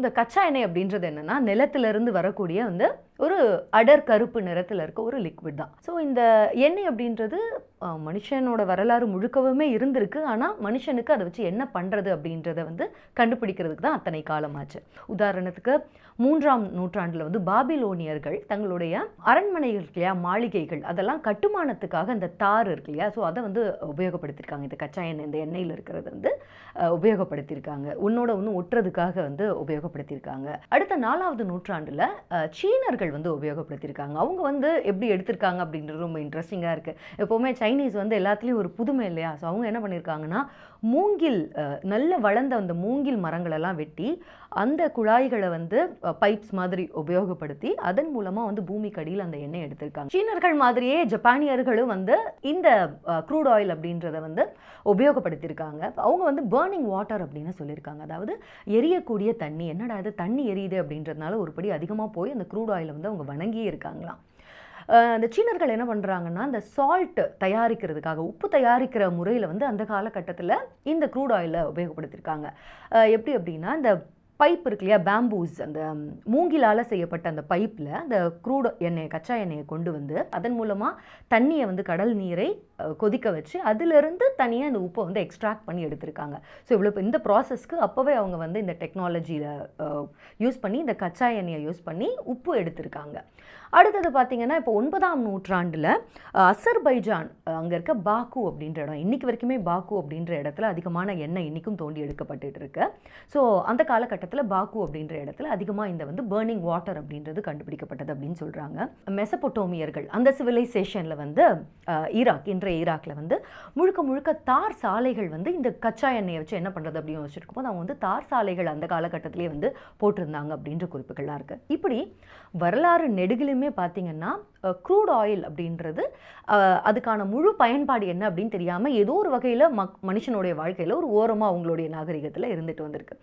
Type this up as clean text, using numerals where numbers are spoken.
இந்த கச்சா எண்ணெய் அப்படின்றது என்னன்னா நிலத்திலிருந்து வரக்கூடிய வந்து ஒரு அடர் கருப்பு நிறத்தில் இருக்க ஒரு லிக்விட் தான். ஸோ இந்த எண்ணெய் அப்படின்றது மனுஷனோட வரலாறு முழுக்கவுமே இருந்திருக்கு. ஆனால் மனுஷனுக்கு அதை வச்சு என்ன பண்ணுறது அப்படின்றத வந்து கண்டுபிடிக்கிறதுக்கு தான் அத்தனை காலமாச்சு. உதாரணத்துக்கு 3ஆம் நூற்றாண்டில் வந்து பாபிலோனியர்கள் தங்களுடைய அரண்மனைகள் இருக்கு இல்லையா, மாளிகைகள், அதெல்லாம் கட்டுமானத்துக்காக இந்த தார் இருக்கு இல்லையா, ஸோ அதை வந்து உபயோகப்படுத்தியிருக்காங்க. இந்த கச்சா எண்ணெய், இந்த எண்ணெயில் இருக்கிறது வந்து உபயோகப்படுத்தியிருக்காங்க. உன்னோட ஒன்று ஒட்டுறதுக்காக வந்து உபயோகப்படுத்தியிருக்காங்க. அடுத்த 4வது நூற்றாண்டில் சீனர்கள் வந்து உபயோகப்படுத்தியிருக்காங்க. அவங்க வந்து எப்படி எடுத்திருக்காங்க அப்படின்றது ரொம்ப இன்ட்ரெஸ்டிங்காக இருக்குது. எப்போவுமே சைனீஸ் வந்து எல்லாத்துலேயும் ஒரு புதுமை இல்லையா, ஸோ அவங்க என்ன பண்ணியிருக்காங்கன்னா மூங்கில், நல்ல வளர்ந்த அந்த மூங்கில் மரங்களெல்லாம் வெட்டி அந்த குழாய்களை வந்து பைப்ஸ் மாதிரி உபயோகப்படுத்தி அதன் மூலமாக வந்து பூமிக்கு அடியில் அந்த எண்ணெய் எடுத்திருக்காங்க. சீனர்கள் மாதிரியே ஜப்பானியர்களும் வந்து இந்த க்ரூட் ஆயில் அப்படின்றத வந்து உபயோகப்படுத்தியிருக்காங்க. அவங்க வந்து பர்னிங் வாட்டர் அப்படின்னு சொல்லியிருக்காங்க. அதாவது எரியக்கூடிய தண்ணி, என்னடா அது தண்ணி எரியுது அப்படின்றதுனால ஒரு படி அதிகமாக போய் அந்த க்ரூட் ஆயிலை வந்து அவங்க வணங்கியே இருக்காங்களாம். அந்த சீனர்கள் என்ன பண்ணுறாங்கன்னா, இந்த சால்ட் தயாரிக்கிறதுக்காக, உப்பு தயாரிக்கிற முறையில் வந்து அந்த காலகட்டத்தில் இந்த க்ரூட் ஆயிலை உபயோகப்படுத்தியிருக்காங்க. எப்படி அப்படின்னா, இந்த பைப் இருக்கு இல்லையா, பேம்பூஸ், அந்த மூங்கிலால் செய்யப்பட்ட அந்த பைப்பில் அந்த க்ரூட் எண்ணெய், கச்சா எண்ணெயை கொண்டு வந்து அதன் மூலமாக தண்ணியை வந்து கடல் நீரை கொதிக்க வச்சு அதிலிருந்து தனியாக அந்த உப்பை வந்து எக்ஸ்ட்ராக்ட் பண்ணி எடுத்திருக்காங்க. ஸோ இவ்வளோ இந்த ப்ராசஸ்க்கு அப்போவே அவங்க வந்து இந்த டெக்னாலஜியில் யூஸ் பண்ணி இந்த கச்சா எண்ணெயை யூஸ் பண்ணி உப்பு எடுத்திருக்காங்க. அடுத்தது பார்த்திங்கன்னா, இப்போ 9ஆம் நூற்றாண்டில் அசர்பைஜான் அங்கே இருக்க பாக்கு அப்படின்ற இடம், இன்றைக்கி வரைக்குமே பாக்கு அப்படின்ற இடத்துல அதிகமான எண்ணெய் இன்றைக்கும் தோண்டி எடுக்கப்பட்டு இருக்கு. ஸோ அந்த காலகட்டத்தில் பாக்கு அப்படின்ற இடத்துல அதிகமாக இந்த வந்து பர்னிங் வாட்டர் அப்படின்றது கண்டுபிடிக்கப்பட்டது அப்படின்னு சொல்கிறாங்க. மெசபொட்டோமியர்கள் அந்த சிவிலைசேஷனில் வந்து ஈராக், இன்றைய ஈராக்கில் வந்து முழுக்க முழுக்க தார் சாலைகள் வந்து இந்த கச்சா எண்ணெயை வச்சு என்ன பண்ணுறது அப்படின்னு யோசிச்சிருக்கும் போது அவங்க வந்து தார் சாலைகள் அந்த காலகட்டத்திலே வந்து போட்டிருந்தாங்க அப்படின்ற குறிப்புகள்லாம் இருக்குது. இப்படி வரலாறு நெடுகிலுமே பார்த்திங்கன்னா க்ரூட் ஆயில் அப்படின்றது அதுக்கான முழு பயன்பாடு என்ன அப்படின்னு தெரியாமல் ஏதோ ஒரு வகையில் மனுஷனுடைய வாழ்க்கையில் ஒரு ஓரமாக அவங்களுடைய நாகரிகத்தில் இருந்துட்டு வந்திருக்கு.